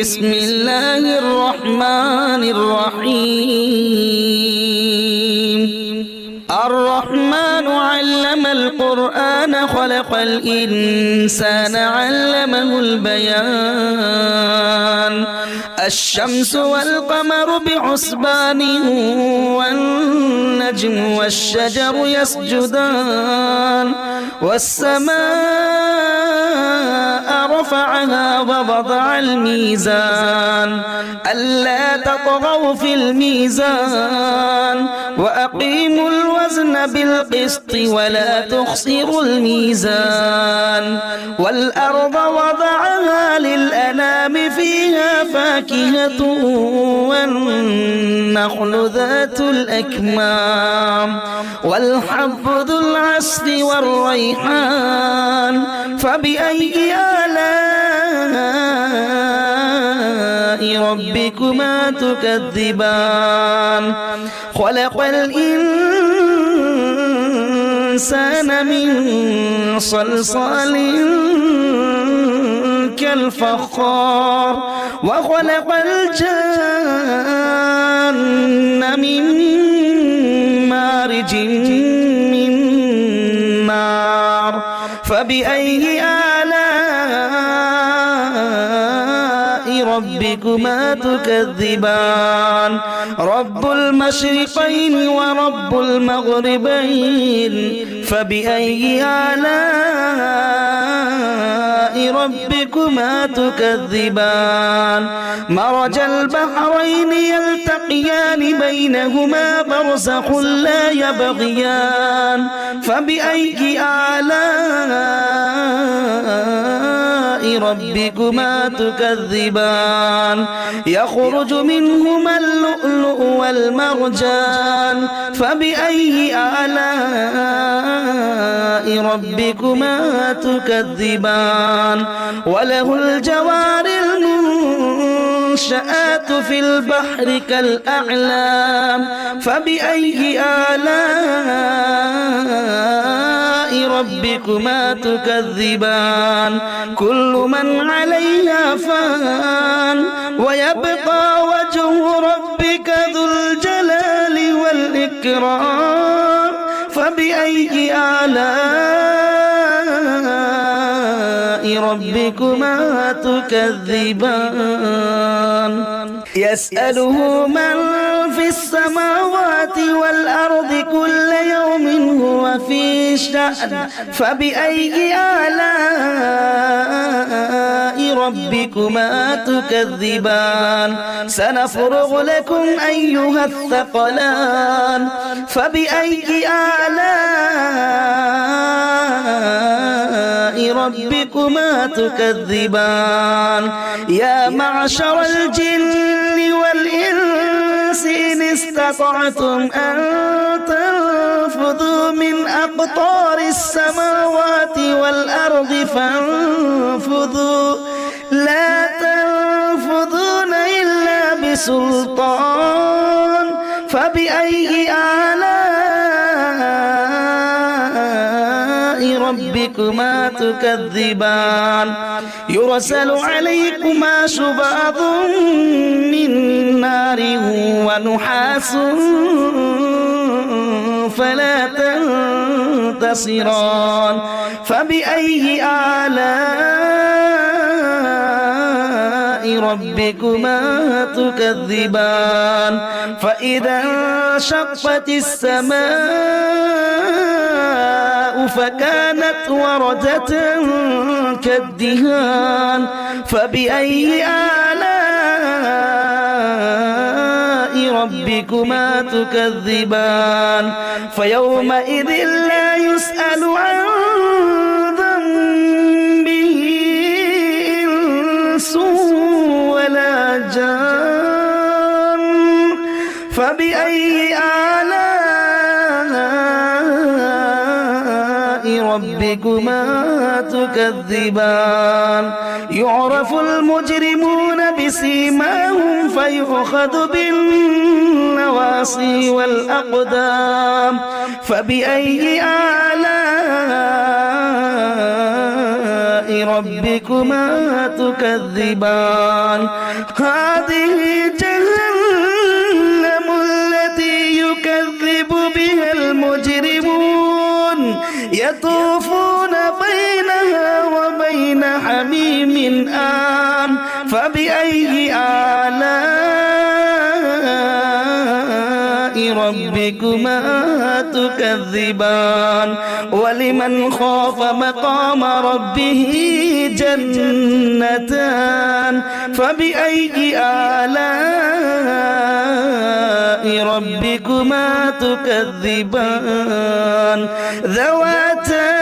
بسم الله الرحمن الرحيم الرحمن علم القرآن خلق الإنسان علمه البيان الشمس والقمر بحسبان والنجم والشجر يسجدان والسماء رفعها ووضع الميزان ألا تطغوا في الميزان وأقيموا الوزن بالقسط ولا تخسروا الميزان والأرض وضعها للأنام فيها فاكهة والنخل ذات الأكمام والحب ذو العصف والريحان فبأي آلاء ربكما تكذبان خلق الإنسان من صلصال كالفخار وخلق الجن من مارج من نار فبأي آلاء ربكما تكذبان رب المشرقين ورب المغربين فبأي آلاء ربكما تكذبان مرج البحرين يلتقيان بينهما برزخ لا يبغيان فبأي آلاء ربكما تكذبان يخرج منهما اللؤلؤ والمرجان فبأي آلاء ربكما تكذبان وله الجوار المنشآت في البحر كالأعلام فبأي آلاء ربكما تكذبان كل من عليها فان ويبقى وجه ربك ذو الجلال والإكرام فبأي آلاء ربكما تكذبان يسأله من في السماوات والأرض كل يوم هو في شأن فبأي آلاء ربكما تكذبان سنفرغ لكم أيها الثقلان فبأي آلاء ربكما تكذبان يا معشر الجن والإنس إن استطعتم أن تنفذوا من أقطار السماوات والأرض فانفذوا لا تنفذون إلا بسلطان فبأي آلاء ربكما تكذبان يرسل عليكما شواظ من نار ونحاس فلا تنتصران فبأي آلاء ربكما تكذبان فإذا انشقت السماء فكانت وردة كالدهان فبأي آلاء ربكما تكذبان فيومئذ لا يسأل عن ذنبه إنس ولا جان فبأي آلاء ربكما تكذبان يعرف المجرمون بسيماهم فيؤخذ بالنواصي والأقدام فبأي آلاء ربكما تكذبان هذه جهنم التي يكذب بها المجرمون يطوفون بينها وبين حميم آن فبأي آلاء ربكما تكذبان ولمن خاف مقام ربه جنتان فبأي آلاء ربكما تكذبان ذواتا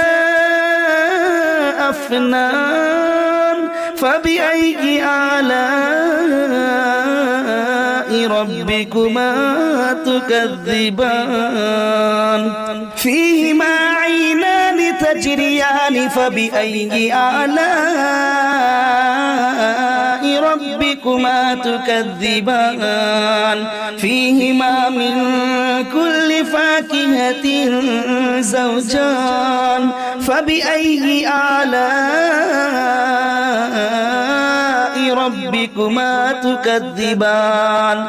أفنان فبأي آلاء ربكما تكذبان فيهما عينان تجريان فبأي آلاء ربكما تكذبان فيهما من كل فاكهة زوجان فبأي آلاء ربكما تكذبان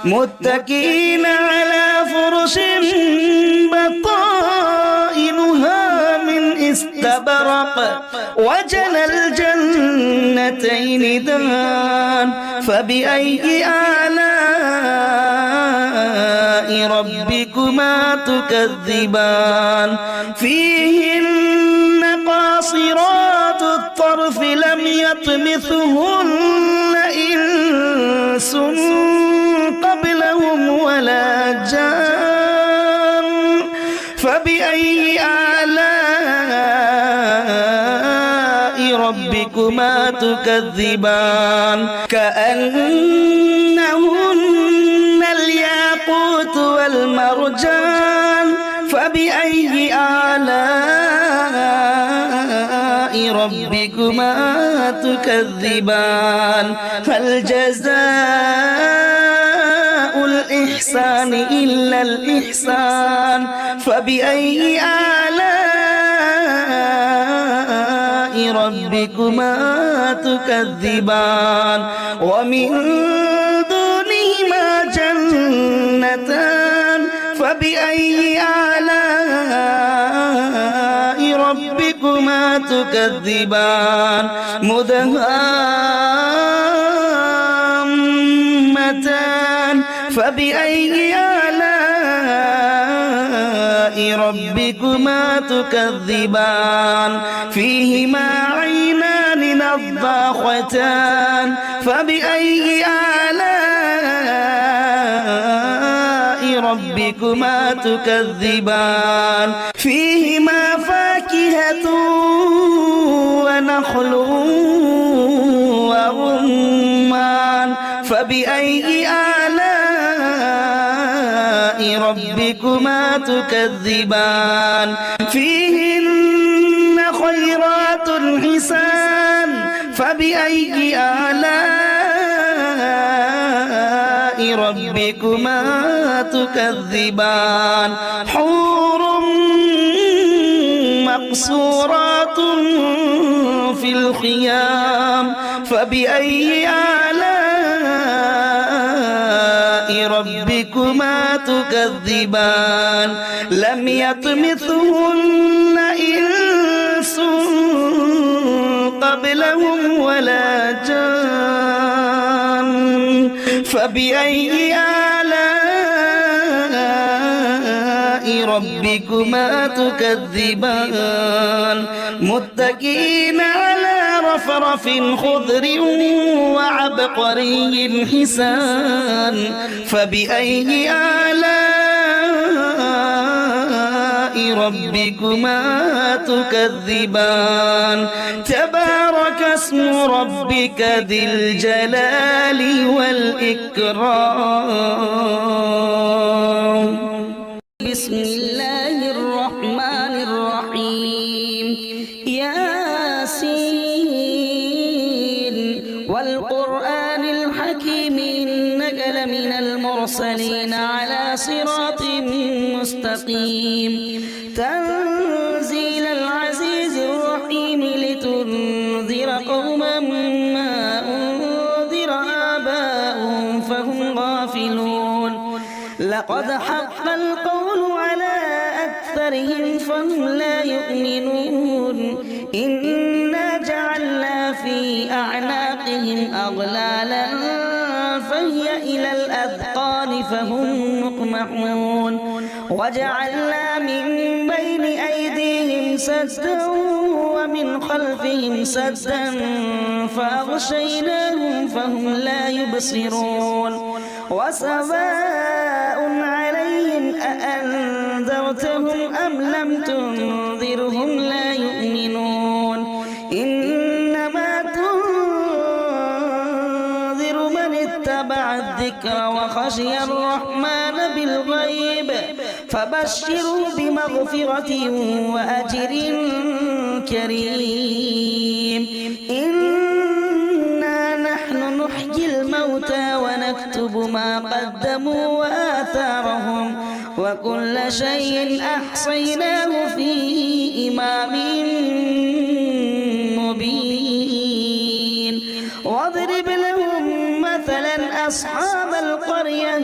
متكئين على فرش بطائنها من استبرق وجنى الجنتين دان فبأي آلاء ربكما تكذبان فيهن قاصرات الطرف لم يطمثهن إنس قبلهم ولا جان فبأي آلاء ربكما تكذبان كأنهن الياقوت والمرجان فبأي آلاء ربكما تكذبان هل جزاء الإحسان إلا الإحسان فبأي آلاء ربكما تكذبان ومن دونهما جنتان فبأي آلاء ربكما تكذبان مدهامتان فبأي آلاء ربكما تكذبان فيهما عينان نضاختان فبأي آلاء ربكما تكذبان فيهما فاكهة ونخل ورمان فبأي آلاء ربكما تكذبان فيهن خيرات حسان فبأي آلاء ربكما تكذبان حور مقصورات في الخيام فبأي آلاء ربكما تكذبان لم يطمثهن إنس قبلهم ولا جان فبأي آلاء ربكما تكذبان متكئين على رفرف خضر وعبقري حسان فبأي آلاء ربكما تكذبان تبارك اسم ربك ذي الجلال والإكرام بسم الله الرحمن الرحيم ياسين والقرآن الحكيم إنك لمن المرسلين على صراط مستقيم تنزيل العزيز الرحيم لتنذر لقد حق القول على أكثرهم فهم لا يؤمنون إنا جعلنا في أعناقهم أغلالا فهي إلى الأذقان فهم مقمحون وجعلنا من بين أيديهم سدا ومن خلفهم سدا فأغشيناهم فهم لا يبصرون وسواء عليهم أأنذرتهم أم لم تنذرهم لا يؤمنون إنما تنذر من اتبع الذكر وخشي الرحمن بالغيب فبشروا بمغفرة وأجر كريم إنا نحن نحيي الموتى ونكتب ما قدموا وآثارهم وكل شيء أحصيناه في إمام مبين واضرب لهم مثلا أصحاب القرية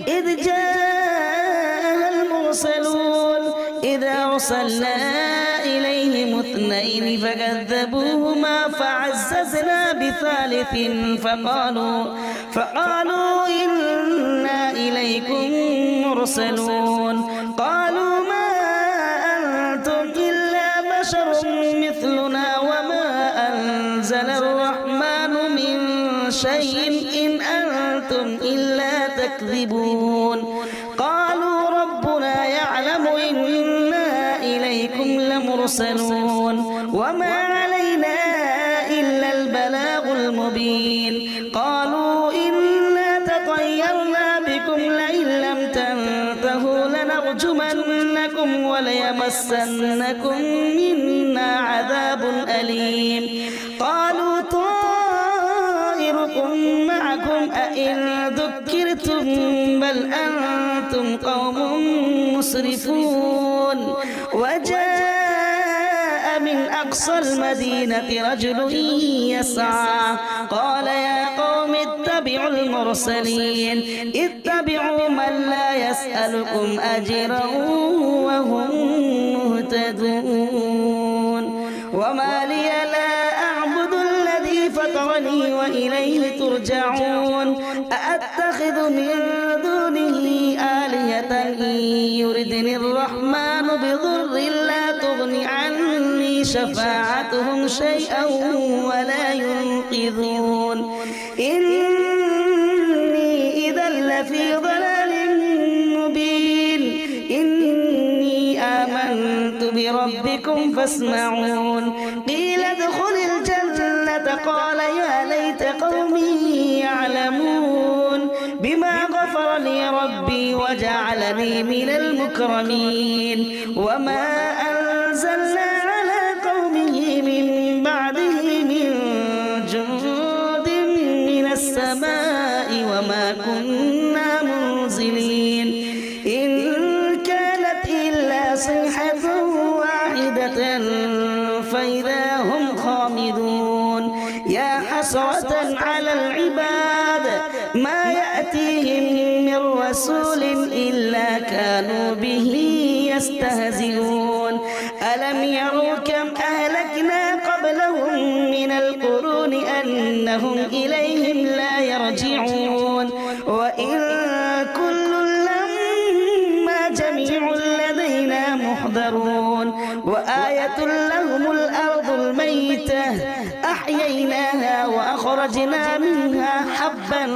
إذ جاءها المرسلون إذ أرسلنا إليهم اثنين فكذبوهما فعززنا بثالث فقالوا إنا إليكم مرسلون قالوا ما أنتم إلا بشر مثلنا وما أنزل الرحمن من شيء إن أنتم إلا تكذبون قالوا ربنا يعلم إنا إليكم لمرسلون وما علينا إلا البلاغ المبين قالوا إنا تطيرنا بكم لئن لم تنتهوا لنرجمنكم وليمسنكم منا عذاب أليم قالوا طائركم معكم أئن ذكرتم بل أنتم قوم مسرفون وجاء من أقصى المدينة رجل يسعى قال يا قوم اتبعوا المرسلين اتبعوا من لا يسألكم أجرا وهم مهتدون وما لي لا أعبد الذي فطرني وإليه ترجعون أأتخذ من دونه آلهة إن يردني الرحمن بضر لا تغني عني شفاعتهم شيئا ولا ينقذون إني إذا لفي ضلال مبين إني آمنت بربكم فاسمعون قيل ادخل الجنة قال يا ليت قومي يعلمون بما غفر لي ربي وجعلني من المكرمين وما أنزلنا على قومه من بعده من جند من السماء وما كنا منزلين إن كانت إلا صيحة واحدة فإذا هم خامدون يا حسرة على العباد ما يأتيهم من رسول إلا كانوا به يستهزئون ألم يروا كم أهلكنا قبلهم من القرون أنهم إليهم لا يرجعون وإن كل لما جميع لدينا محضرون وآية لهم الأرض الميتة أحييناها وأخرجنا منها حبا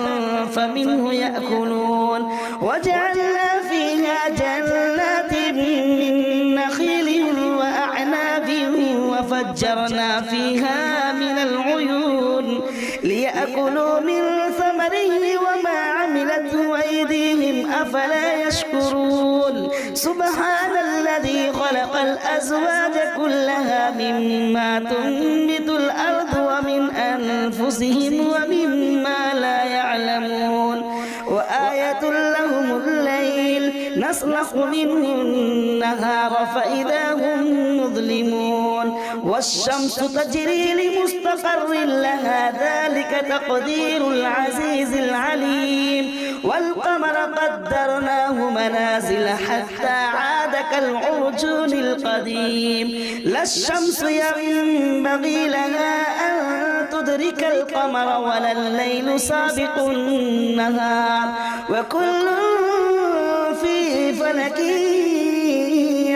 فمنه يأكلون وجعلنا فيها جنات من نخيل وأعناب وفجرنا فيها من العيون ليأكلوا من ثمره وما عملته أيديهم أفلا يشكرون سبحان الذي خلق الأزواج كلها مما تنبت الأرض ومن أنفسهم ومما لا يعلمون وآية لهم الليل نسلخ منه النهار فإذا هم مظلمون والشمس تجري لمستقر لها ذلك تقدير العزيز العليم والقمر قدرناه منازل حتى عاد كالعرجون القديم لا الشمس ينبغي لها أن تدرك القمر ولا الليل سابق النهار وكل في فلك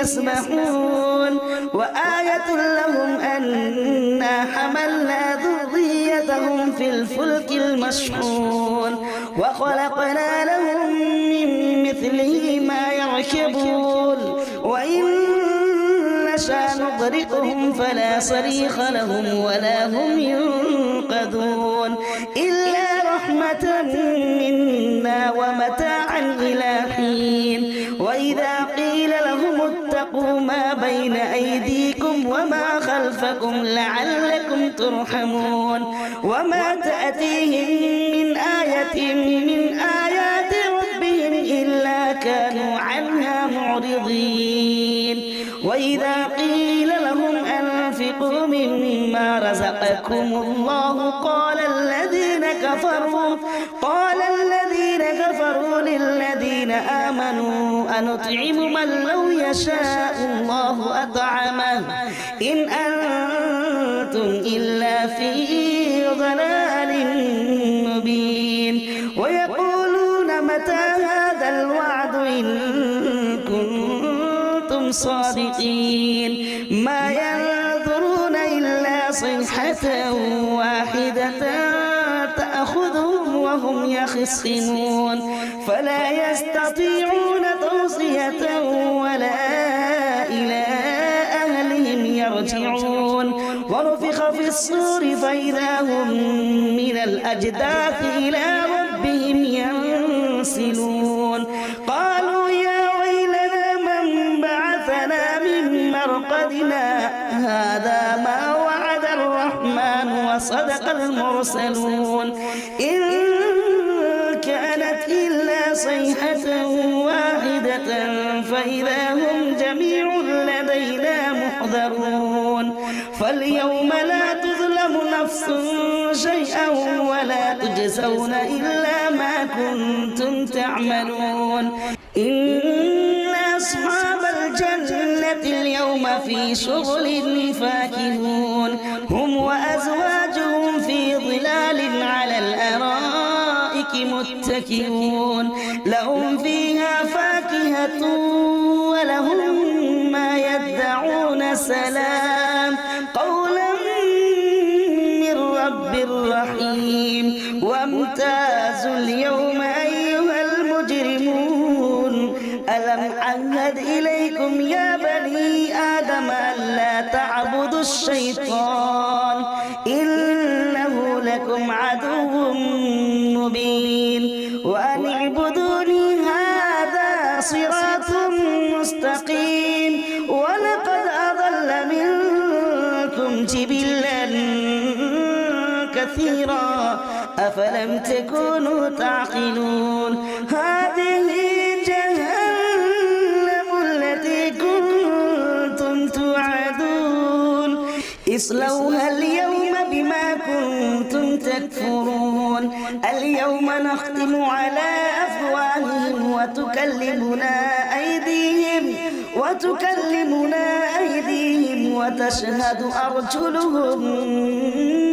يسبحون وآية لهم أنا حملنا ذريتهم في الفلك المشحون وخلقنا لهم من مثله ما يركبون وإن نشأ نغرقهم فلا صريخ لهم ولا هم ينقذون إلا رحمة منا ومتاعا إلى حين وإذا قيل لهم اتقوا ما بين أيديكم وما خلفكم لعلكم ترحمون وما تأتيهم من آية من آيات ربهم إلا كانوا عنها معرضين وإذا قيل لهم أنفقوا مما رزقكم الله قال الذين كفروا للذين آمنوا أنطعم من لو يشاء الله أطعمه إن أنتم إلا في ضلال مبين ويقولون متى هذا الوعد إن كنتم صادقين ما ينظرون إلا صيحة واحدة تأخذهم وهم يخصمون فلا يستطيعون توصية ولا إلى أهلهم يرجعون ونفخ في الصور فإذا هم من الأجداث إلى ربهم ينسلون قالوا يا ويلنا من بعثنا من مرقدنا هذا ما وعد الرحمن وصدق المرسلون إن كانت إلا صيحة واحدة فإذا هم جميع لدينا محضرون فاليوم لا تظلم نفس شيئا ولا تجزون إلا ما كنتم تعملون إن أصحاب الجنة اليوم في شغل فاكهون هم وأزواجهم في ظلال على الأرائك متكئون لهم فيها فاكهة ولهم ما يدعون سلام قولا من رب رحيم وامتازوا اليوم أيها المجرمون ألم أعهد إليكم يا بني آدم ألا تعبدوا الشيطان إنه لكم عدو مبين وأن اعبدوني هذا صراط مستقيم ولقد أضل منكم جبلا كثيرا أفلم تكونوا تعقلون هذه جهنم التي كنتم توعدون اصلوها اليوم بما كنتم تكفرون اليوم نختم على أفواههم وتكلمنا أيديهم وتشهد أرجلهم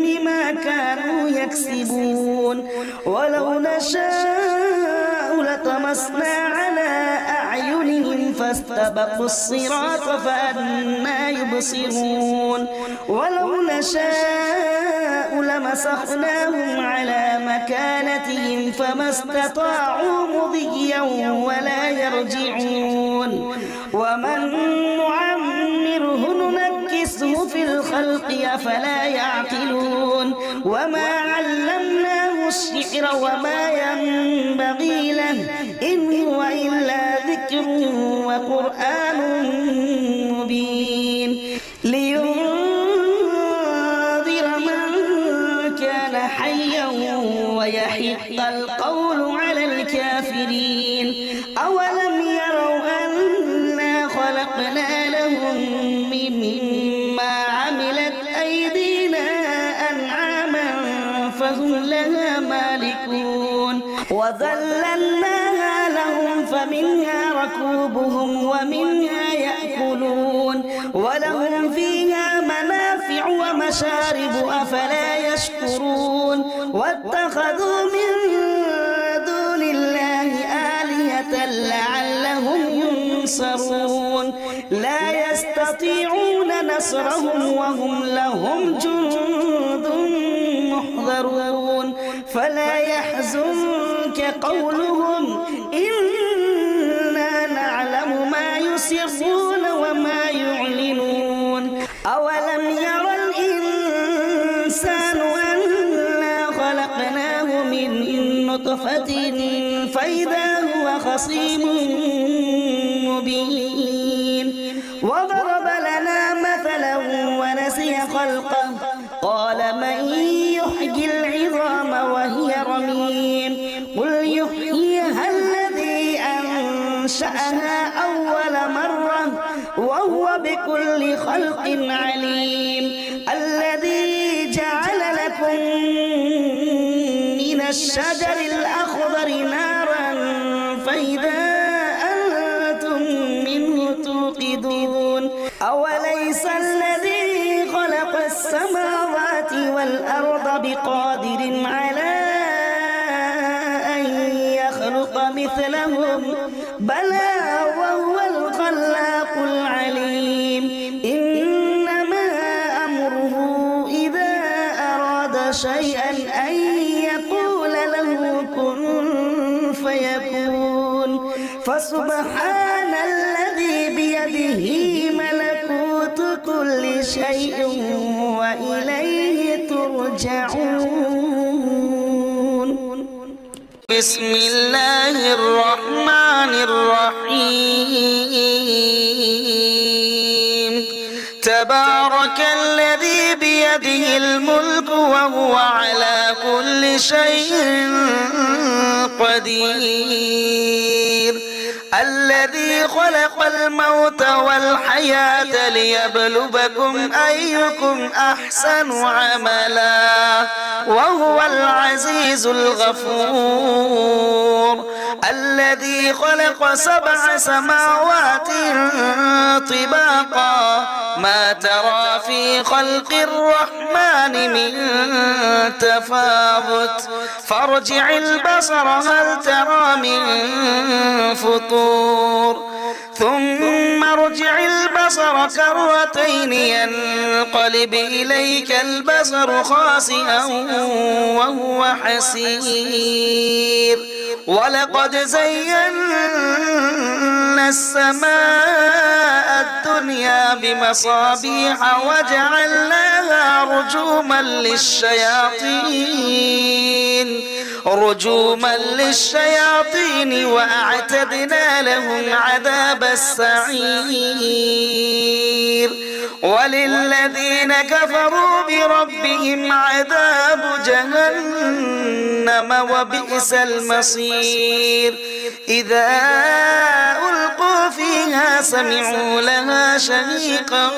بما كانوا يكسبون ولو نشاء لطمسنا على أعينهم فاستبقوا الصراط فأنى يبصرون ولو نشاء لمسخناهم على مكانتهم فما استطاعوا مضيا ولا يرجعون ومن نعمره ننكسه في الخلق أفلا يعقلون وما علمناه الشعر وما ينبغي له إن هو إلا ذكر وقرآن مبين لينذر من كان حيا ويحق القول على الكافرين أولم يروا أنا خلقنا لهم مما عملت أيدينا أنعاما فهم لها مالكون وذللناها لهم لهم فمنها ركوبهم ومنها يأكلون ولهم فيها منافع ومشارب أفلا يشكرون واتخذوا من دون الله آلهة لعلهم ينصرون لا يستطيعون نصرهم وهم لهم جند محضرون فلا يحزنك قولهم إنا نعلم ما يسرون وما يعلنون أولم يرى الإنسان أنا خلقناه من نطفة فإذا هو خصيم مبين وضرب لنا مثلا ونسي خلقه قال من يحيي العظام وهي رميم قل يحييها الذي أنشأها أول مرة وهو بكل خلق عليم الذي جعل لكم من الشجر الأخضر نارا فإذا أنتم منه توقدون أوليس الذي خلق السماوات والأرض بقادر على أن يخلق مثلهم بلى وهو الخلاق العليم إنما أمره إذا أراد شيئا أن يقول له كن فيكون فسبحان الذي بيده ملكوت كل شيء وإليه ترجعون بسم الله الرحمن الرحيم تبارك الذي بيده الملك وهو على كل شيء قدير الذي خلق الموت والحياة ليبلوكم أيكم أحسن عملا وهو العزيز الغفور الذي خلق 7 سماوات طباقا ما ترى في خلق الرحمن من تفاوت فارجع البصر هل ترى من فطور ثم ارجع البصر كرتين ينقلب إليك البصر خاسئا وهو حسير ولقد زينا السماء الدنيا بمصابيح وجعلناها رجوما للشياطين وأعتدنا لهم عذاب السعير وللذين كفروا بربهم عذاب جهنم وبئس المصير إذا ألقوا فيها سمعوا لها شهيقا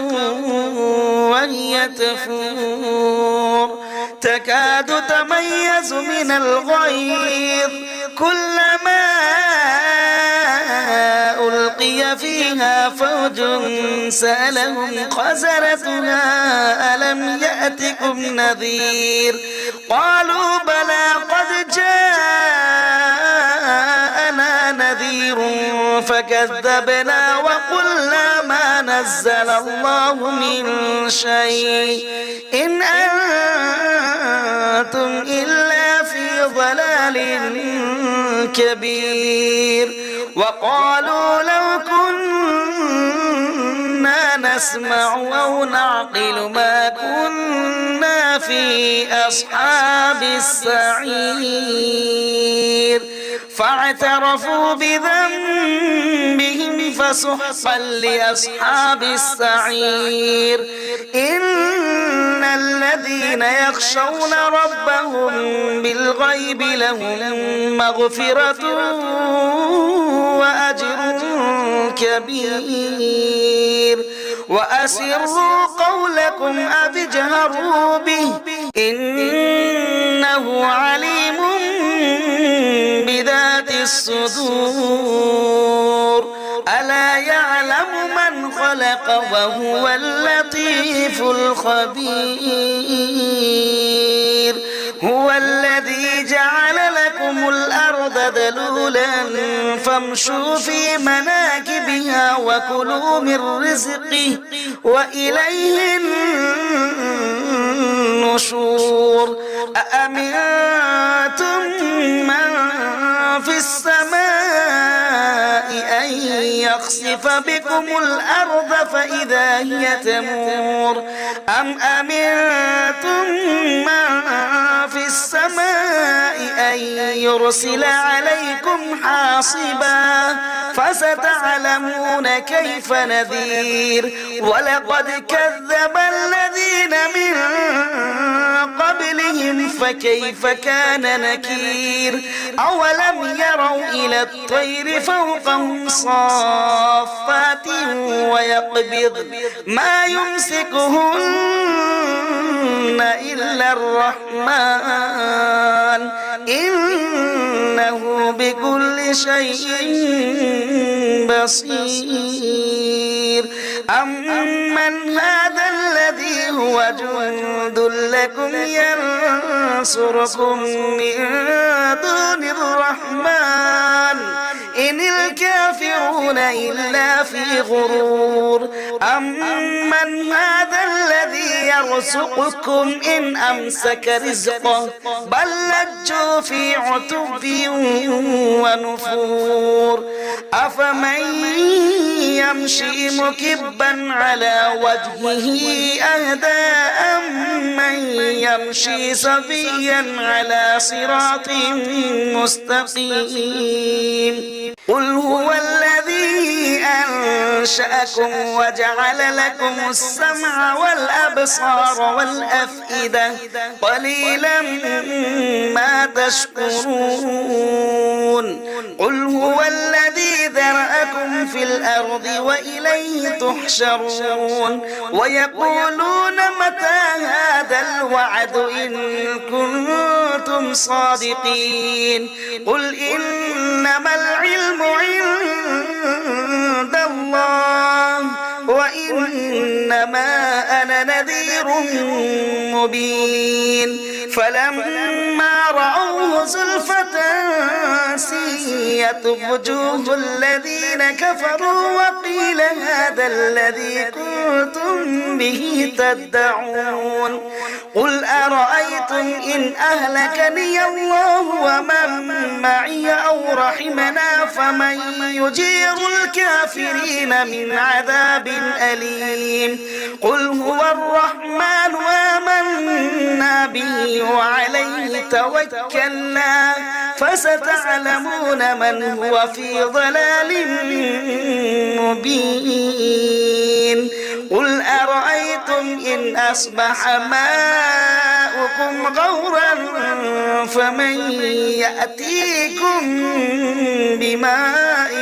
وهي تفور تكاد تميز من الغيظ كلما ألقي فيها فوج سألهم خزنتها ألم يأتكم نذير قالوا بلى قد جاءنا نذير فكذبنا وقلنا ما نزل الله من شيء إن أنتم إلا في ضلال كبير وقالوا لو كنا نسمع أو نعقل ما كنا في أصحاب السعير فاعترفوا بذنبهم فسحقا لأصحاب السعير إن الذين يخشون ربهم بالغيب لهم مغفرة وأجر كبير وأسروا قولكم أو اجهروا به إنه عليم بذات الصدور ألا يعلم من خلق وهو اللطيف الخبير هو الذي جعل لكم الأرض ذلولا فامشوا في مناكبها وكلوا من رزقه وإليه النشور أأمنتم من في السماء أن يخسف بكم الأرض فإذا هي تمور أم أمنتم من في السماء أن يرسل عليكم حاصبا فستعلمون كيف نذير ولقد كذب الذين من قبلهم فكيف كان نكير أولم يروا إلى الطير فوقهم صافات ويقبض ما يمسكهن إلا الرحمن إنه بكل شيء بصير أمن هذا الذي هو جند لكم ينصركم من دون الرحمن إن الكافرون إلا في غرور أمن هذا الذي يرزقكم إن أمسك رزقه بل لجوا في عتب ونفور أفمن يمشي مكبا على وجهه أهدى أمن يمشي سويا على صراط مستقيم قل هو الذي أنشأكم وجعل لكم السمع والأبصار والأفئدة قليلا ما تشكرون قل هو الذي ذرأكم في الأرض وإليه تحشرون ويقولون متى هذا الوعد إن كنتم صادقين قل إنما العلم عند الله وإنما أنا نذير مبين فلما رأوه زلفة سيئت وجوه الذين كفروا وقيل هذا الذي كنتم به تدعون قل أرأيتم إن أهلكني الله ومن معي أو رحمنا فمن يجير الكافرين من عذاب أليم قل هو الرحمن آمنا به وعليه توكلنا فستعلمون من هو في ضلال مبين قل أرأيتم إن أصبح ماؤكم غورا فمن يأتيكم بماء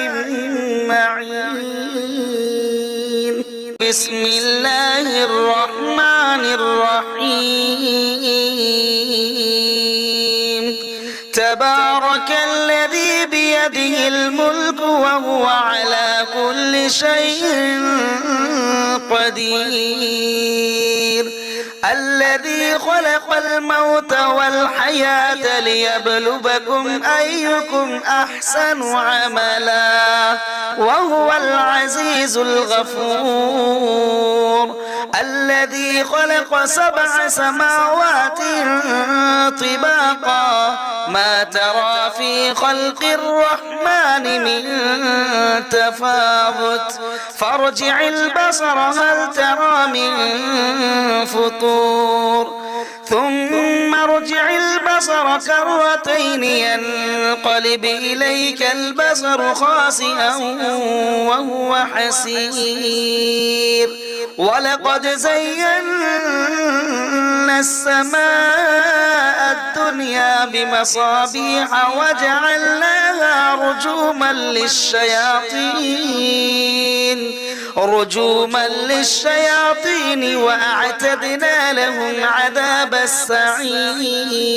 معين بسم الله الرحمن الرحيم تبارك الذي بيده الملك وهو على كل شيء قدير الذي خلق الموت والحياة ليبلوكم أيكم أحسن عملا وهو العزيز الغفور الذي خلق 7 سماوات طباقا ما ترى في خلق الرحمن من تفاوت فارجع البصر هل ترى من فطور ثم ارجع البصر كرتين ينقلب إليك البصر خاسئا وهو حسير ولقد زينا السماء الدنيا بمصابيح وجعلناها رجوما للشياطين رجوما للشياطين وأعتدنا لهم عذاب السعير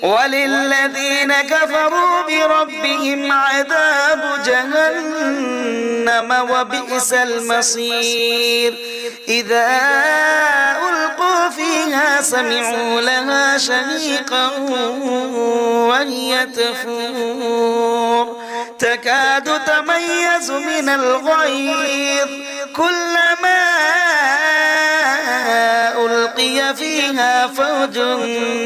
وللذين كفروا بربهم عذاب جهنم وبئس المصير إذا ألقوا فيها سمعوا لها شهيقا وهي تفور تكاد تميز من الغيظ كلما ألقي فيها فوج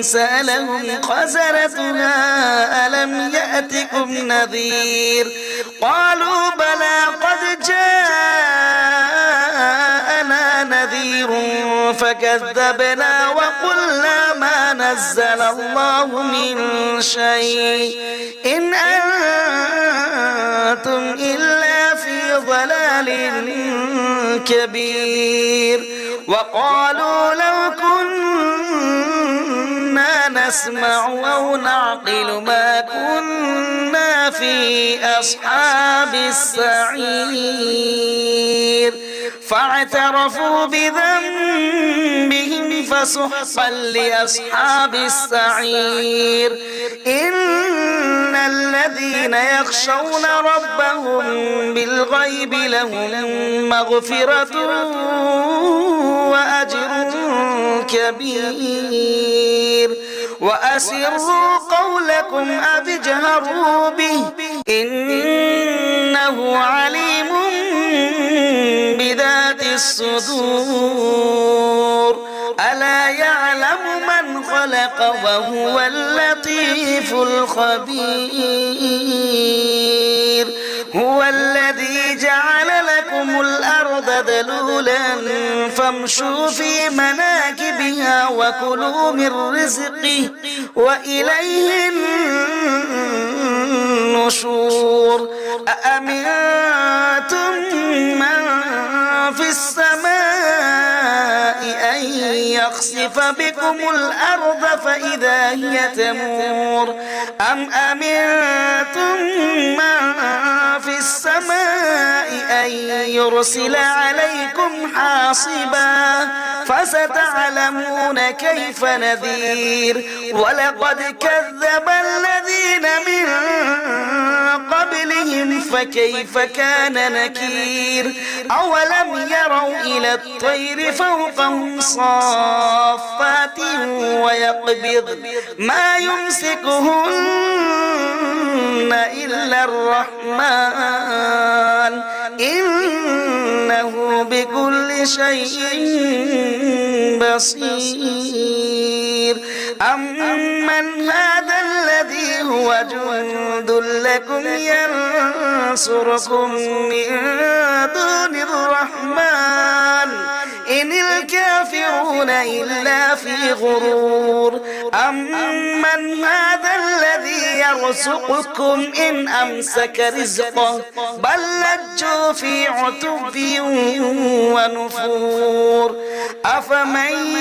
سألهم خزنتها ألم يأتكم نذير قالوا بلى قد جاءنا نذير فكذبنا وقلنا ما نزل الله من شيء إن أنتم إلا في ضلال كبير وقالوا لو كنا نسمع أو نعقل ما كنا في أصحاب السعير فاعترفوا بذنبهم فسحقا لأصحاب السعير إن الذين يخشون ربهم بالغيب لهم مغفرة وأجر كبير وأسروا قولكم أو اجهروا به إنه عليم بذات الصدور ألا يعلم من خلق وهو اللطيف الخبير هو الذي جعل لكم الأرض ذلولا فامشوا في مناكبها وكلوا من رزقه وإليه النشور أأمنتم من في السماء أن يخسف بكم الأرض فإذا هي تمور أم أمنتم من في السماء أن يرسل عليكم حاصبا فستعلمون كيف نذير ولقد كذب الذين من قبلهم فكيف كان نكير أولم يروا إلى الطير فوقهم صافات ويقبض ما يمسكهن إلا الرحمن إنه بكل شيء بصير أمن هذا الذي هو جند لكم ينصركم من دون الرحمن إن الكافرون إلا في غرور أمن هذا الذي يرزقكم إن أمسك رزقه بل لجوا في عتب ونفور أفمن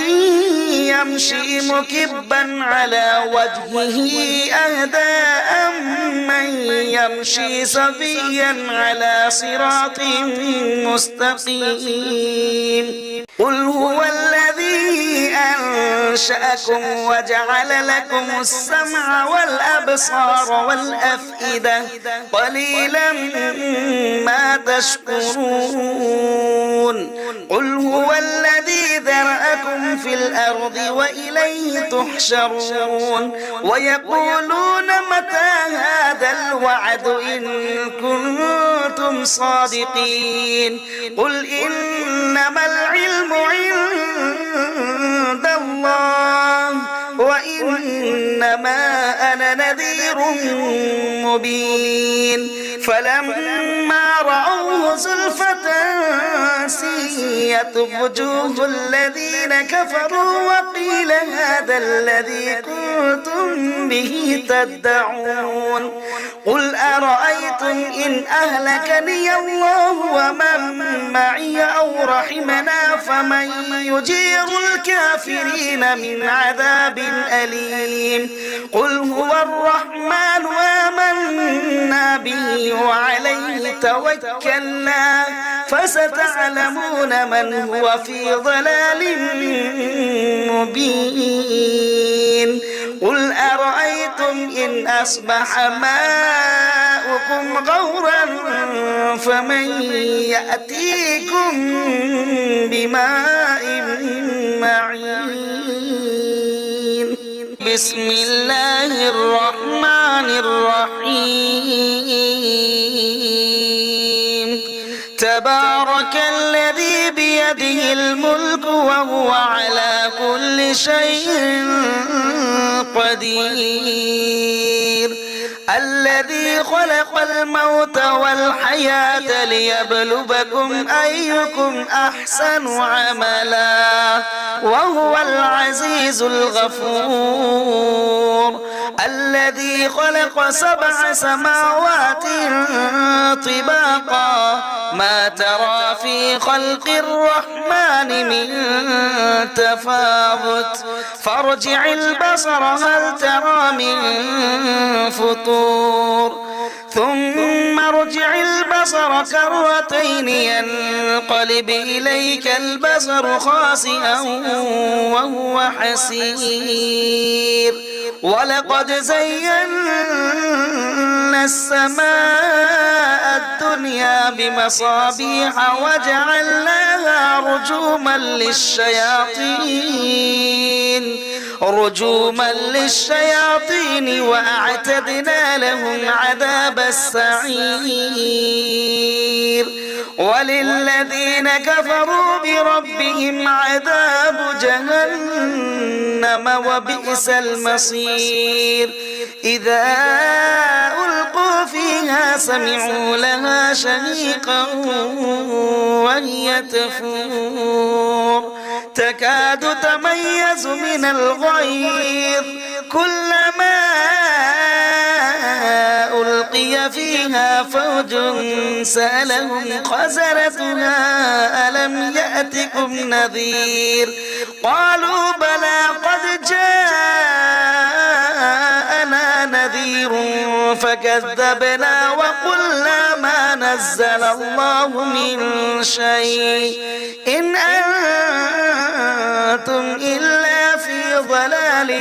يمشي مكبا على وجهه أهدى أمن يمشي سويا على صراط مستقيم قل هو الذي أنشأكم وجعل لكم السمع والأبصار والأفئدة قليلا ما تشكرون قل هو الذي ذرأكم في الأرض وإليه تحشرون ويقولون متى هذا الوعد إن كنتم صادقين قل إنما العلم عند الله وإنما أنا نذير مبين فلما رأوه زلفة سيئت وجوه الذين كفروا وقيل هذا الذي كنتم به تدعون قل أرأيتم إن أهلكني الله ومن معي أو رحمنا فمن يجير الكافرين من عذاب أليم قل هو الرحمن آمنا به وعليه توكلنا فستعلمون من هو في ضلال مبين قل أرأيتم إن أصبح ماؤكم غورا فمن يأتيكم بماء معين بسم الله الرحمن الرحيم تبارك الذي بيده الملك وهو على كل شيء قدير الذي خلق الموت والحياة ليبلوكم أيكم أحسن عملا وهو العزيز الغفور الذي خلق 7 سماوات طباقا ما ترى في خلق الرحمن من تفاوت فارجع البصر هل ترى من فطور ثم ارجع البصر كرتين ينقلب إليك البصر خاسئا وهو حسير ولقد زينا السماء الدنيا بمصابيح وجعلناها رجوما للشياطين وأعتدنا لهم عذاب السعير وللذين كفروا بربهم عذاب جهنم وبئس المصير إذا ألقوا فيها سمعوا لها شهيقا وهي تفور تكاد تميز من الغيظ كلما ألقي فيها فوج سألهم خزنتها ألم يأتكم نذير قالوا بلى قد جاءنا نذير فكذبنا وقلنا ما نزل الله من شيء إن أنتم إلا في ضلال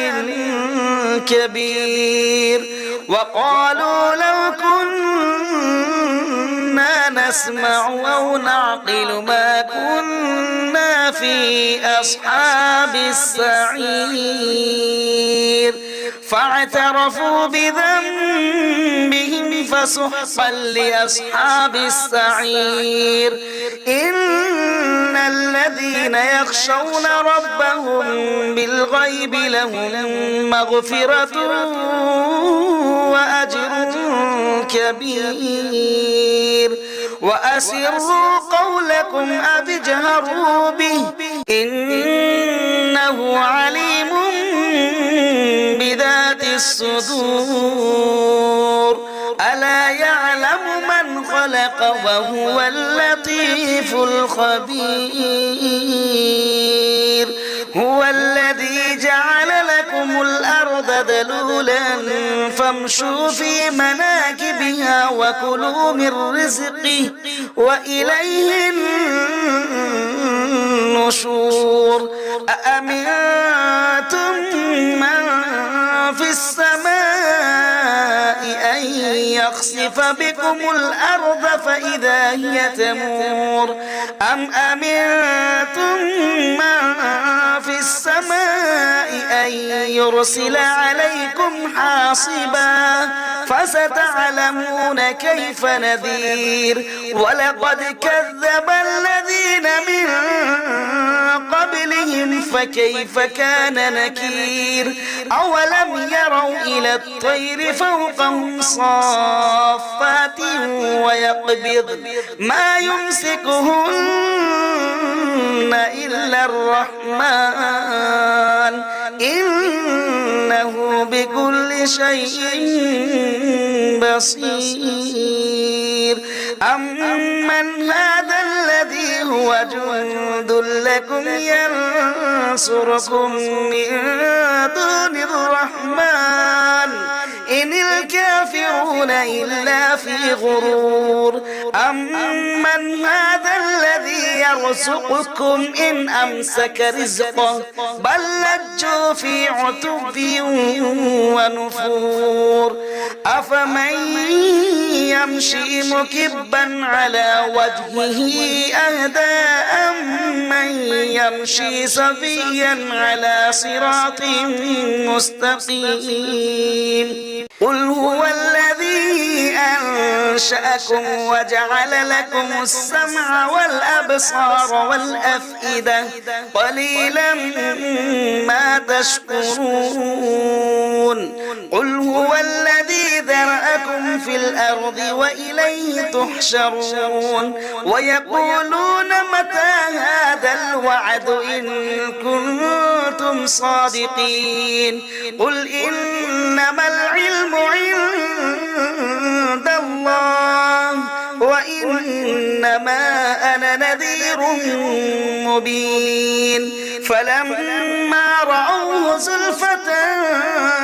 كبير وقالوا لو كنا نسمع أو نعقل ما كنا في أصحاب السعير فاعترفوا بذنبهم فسحقا لأصحاب السعير إن الذين يخشون ربهم بالغيب لهم مغفرة وأجر كبير وأسروا قولكم أو اجهروا به إنه عليم بذات الصدور ألا يعلم من خلق وهو اللطيف الخبير هو الذي جعل لكم الأرض ذلولا فامشوا في مناكبها وكلوا من رزقه وإليه النشور أأمنتم من في السماء أن يخسف بكم الأرض فإذا هي تمور أم أمنتم من في السماء أن يرسل عليكم حاصبا فستعلمون كيف نذير ولقد كذب الذين من قبلهم فكيف كان نكير أولم يروا إلى الطير فوقهم صافات ويقبض ما يمسكهن إلا الرحمن إنه بكل شيء بصير أمن هذا الذي هو جند لكم ينصركم من دون الرحمن إن الكافرون إلا في غرور أمن هذا الذي يرزقكم إن أمسك رزقه بل لجوا في عتب ونفور أفمن يمشي مكبا على وجهه أهدى أمن يمشي سويا على صراط مستقيم قل هو الذي أنشأكم وجعل لكم السمع والأبصار والأفئدة قليلا ما تشكرون قل هو الذي ذرأكم في الأرض وإليه تحشرون ويقولون متى هذا الوعد إن كنتم صادقين قل إنما العلم عند الله وإنما أنا نذير مبين فلما رأوه زلفة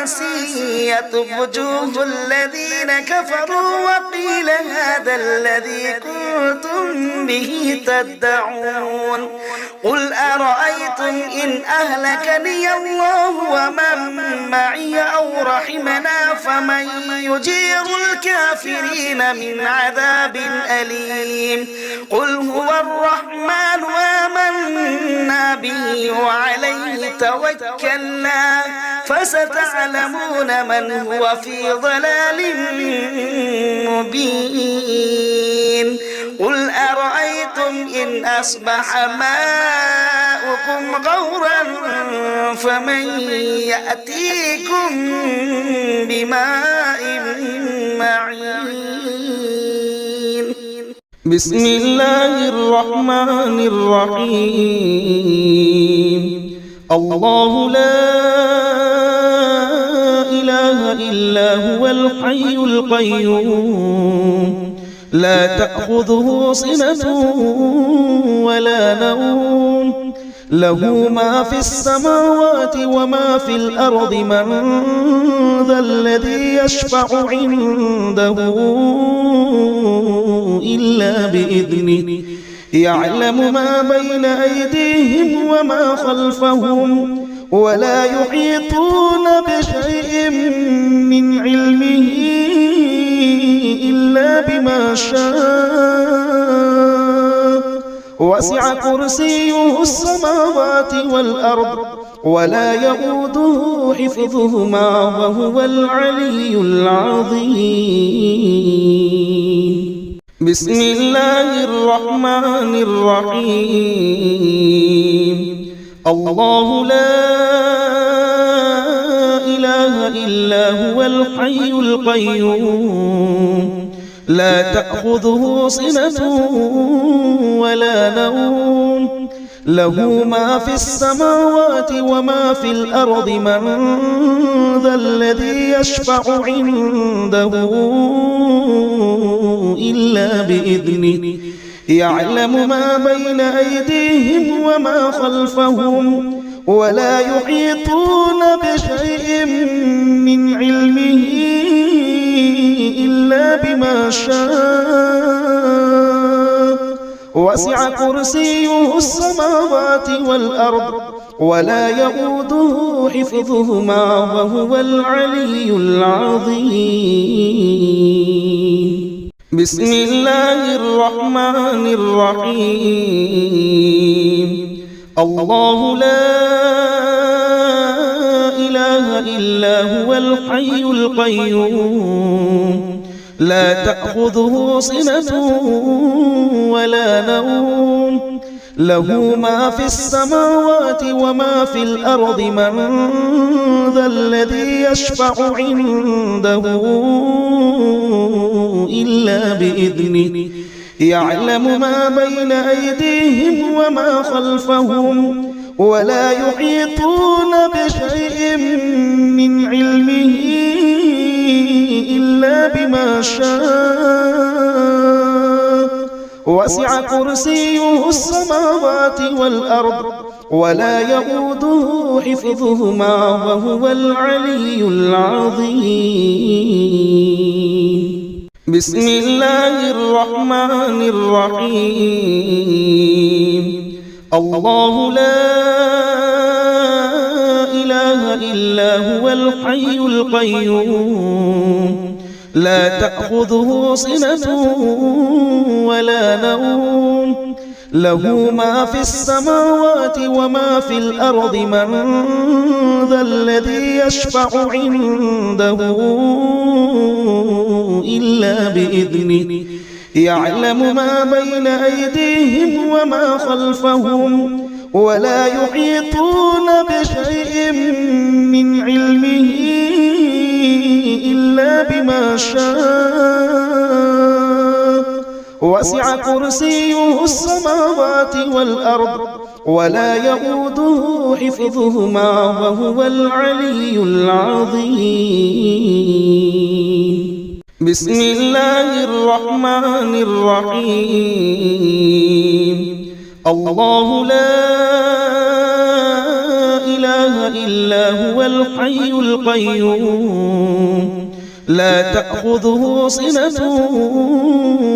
سيئت وجوه الذين كفروا وقيل هذا الذي كنتم به تدعون قل أرأيتم إن أهلكني الله ومن معي أو رحمنا فمن يجير الكافرين من عذاب أليم قل هو الرحمن آمنا به وعليه توكلنا فستعلمون من هو في ضلال مبين قل أرأيتم إن أصبح ماؤكم غورا فمن يأتيكم بماء معين بسم الله الرحمن الرحيم الله لا إله إلا هو الحي القيوم لا تأخذه سنة ولا نوم له ما في السماوات وما في الأرض من ذا الذي يشفع عنده إلا بإذنه يعلم ما بين أيديهم وما خلفهم ولا يحيطون بشيء من علمه إلا بما شاء وسع كرسيه السماوات والأرض ولا يؤوده حفظهما وهو العلي العظيم بسم الله الرحمن الرحيم الله لا إله إلا هو الحي القيوم لا تأخذه سنة ولا نوم له ما في السماوات وما في الأرض من ذا الذي يشفع عنده إلا بإذنه يعلم ما بين أيديهم وما خلفهم ولا يحيطون بشيء من علمه إلا بما شاء وسع كرسيه السماوات والأرض ولا يؤوده حفظهما وهو العلي العظيم بسم الله الرحمن الرحيم الله لا إله إلا هو الحي القيوم لا تأخذه سنة ولا نوم له ما في السماوات وما في الأرض من ذا الذي يشفع عنده إلا بإذنه يعلم ما بين أيديهم وما خلفهم ولا يحيطون بشيء من علمه إلا بما شاء وسع كرسيه السماوات والأرض ولا يؤوده حفظهما وهو العلي العظيم. بسم الله الرحمن الرحيم. الله لا إله إلا هو الحي القيوم لا تأخذه سنة ولا نوم له ما في السماوات وما في الأرض من ذا الذي يشفع عنده إلا بإذنه يعلم ما بين أيديهم وما خلفهم ولا يحيطون بشيء من علمه إلا بما شاء وسع كرسيه السماوات والأرض ولا يؤوده حفظهما وهو العلي العظيم. بسم الله الرحمن الرحيم. الله لا إله إلا هو الحي القيوم لا تأخذه سنة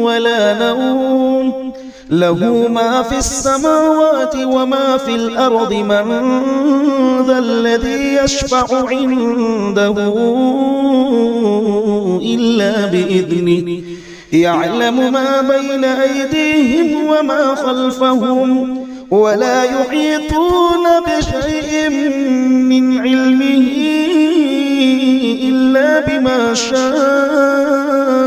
ولا نوم له ما في السماوات وما في الأرض من ذا الذي يشفع عنده إلا بإذنه يعلم ما بين أيديهم وما خلفهم ولا يحيطون بشيء من علمه إلا بما شاء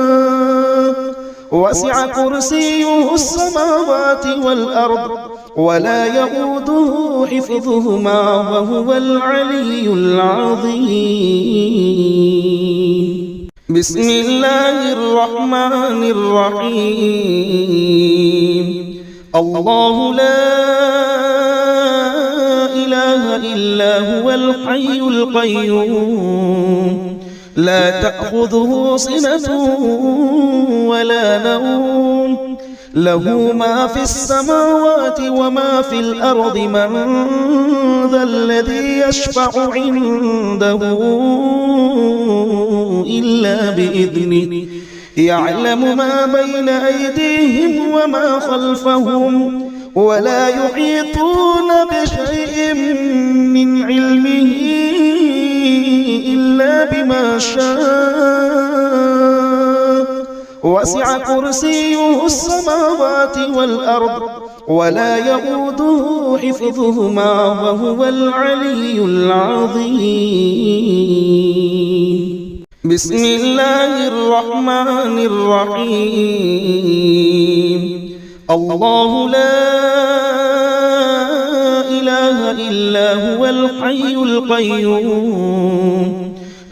وسع كرسيه السماوات والأرض ولا يؤوده حفظهما وهو العلي العظيم. بسم الله الرحمن الرحيم. الله لا إله إلا هو الحي القيوم لا تأخذه سنة ولا نوم له ما في السماوات وما في الأرض من ذا الذي يشفع عنده إلا بإذنه يعلم ما بين أيديهم وما خلفهم ولا يحيطون بشيء من علمه إلا بما شاء وسع كرسيه السماوات والأرض ولا يؤوده حفظهما وهو العلي العظيم. بسم الله الرحمن الرحيم. الله لا إله إلا هو الحي القيوم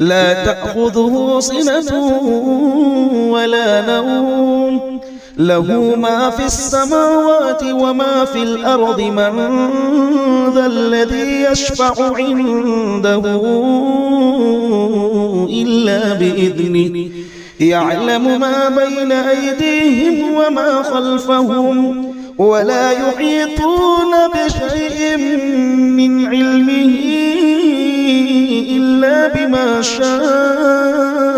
لا تأخذه سنة ولا نوم له ما في السماوات وما في الأرض من ذا الذي يشفع عنده إلا بإذنه يعلم ما بين أيديهم وما خلفهم ولا يحيطون بشيء من علمه إلا بما شاء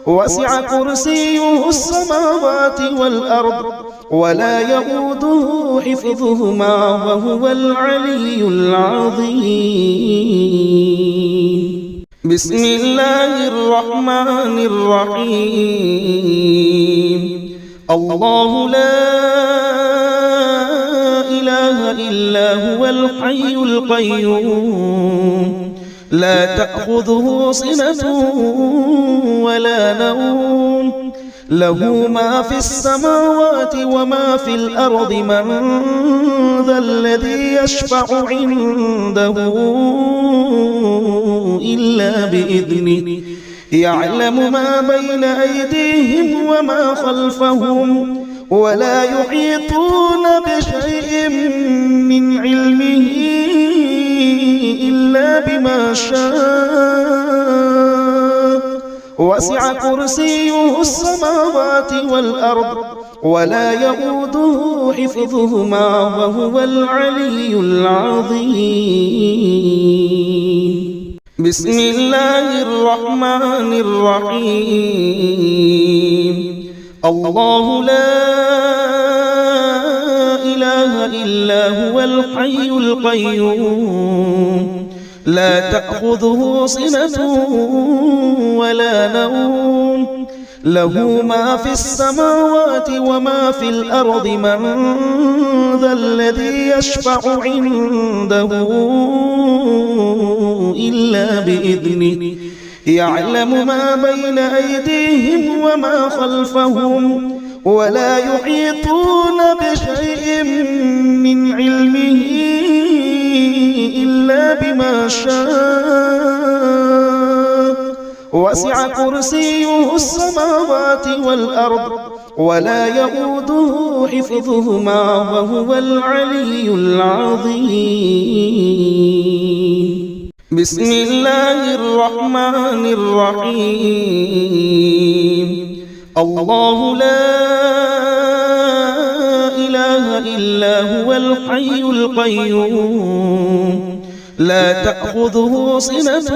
وسع كرسيه السماوات والأرض ولا يؤوده حفظهما وهو العلي العظيم. بسم الله الرحمن الرحيم. الله لا إله إلا هو الحي القيوم لا تأخذه سنة ولا نوم له ما في السماوات وما في الأرض من ذا الذي يشفع عنده إلا بإذنه يعلم ما بين أيديهم وما خلفهم ولا يحيطون بشيء من علمه إلا بما شاء وسع كرسيه السماوات والأرض ولا يؤوده حفظهما وهو العلي العظيم. بسم الله الرحمن الرحيم. الله لا إله إلا هو الحي القيوم لا تأخذه سنة ولا نوم له ما في السماوات وما في الأرض من ذا الذي يشفع عنده إلا بإذنه يعلم ما بين أيديهم وما خلفهم ولا يحيطون بشيء من علمه إلا بما شاء وسع كرسيه السماوات والأرض ولا يؤوده حفظهما وهو العلي العظيم. بسم الله الرحمن الرحيم. الله لا إله إلا هو الحي القيوم لا تأخذه سنة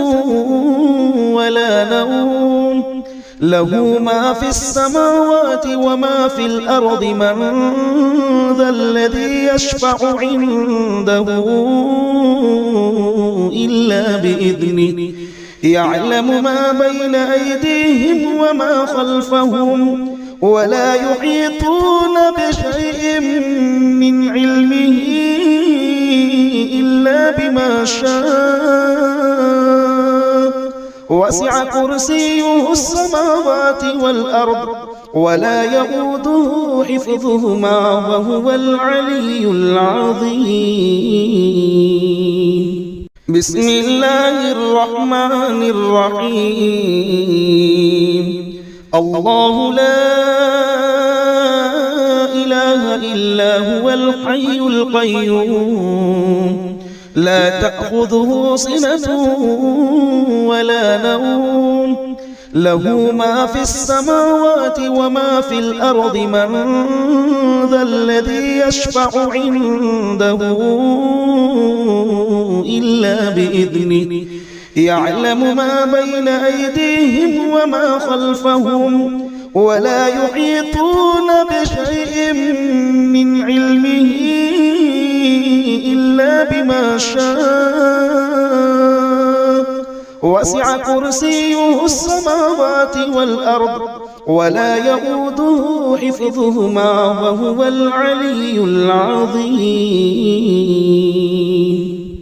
ولا نوم له ما في السماوات وما في الأرض من ذا الذي يشفع عنده إلا بإذنه يعلم ما بين أيديهم وما خلفهم ولا يحيطون بشيء من علمه إلا بما شاء وسع كرسيه السماوات والأرض ولا يؤوده حفظهما وهو العلي العظيم. بسم الله الرحمن الرحيم. الله لا إله إلا هو الحي القيوم لا تأخذه سنة ولا نوم له ما في السماوات وما في الأرض من ذا الذي يشفع عنده إلا بإذنه يعلم ما بين أيديهم وما خلفهم ولا يحيطون بشيء من علمه إلا بما شاء وسع كرسيه السماوات والأرض ولا يؤوده حفظهما وهو العلي العظيم.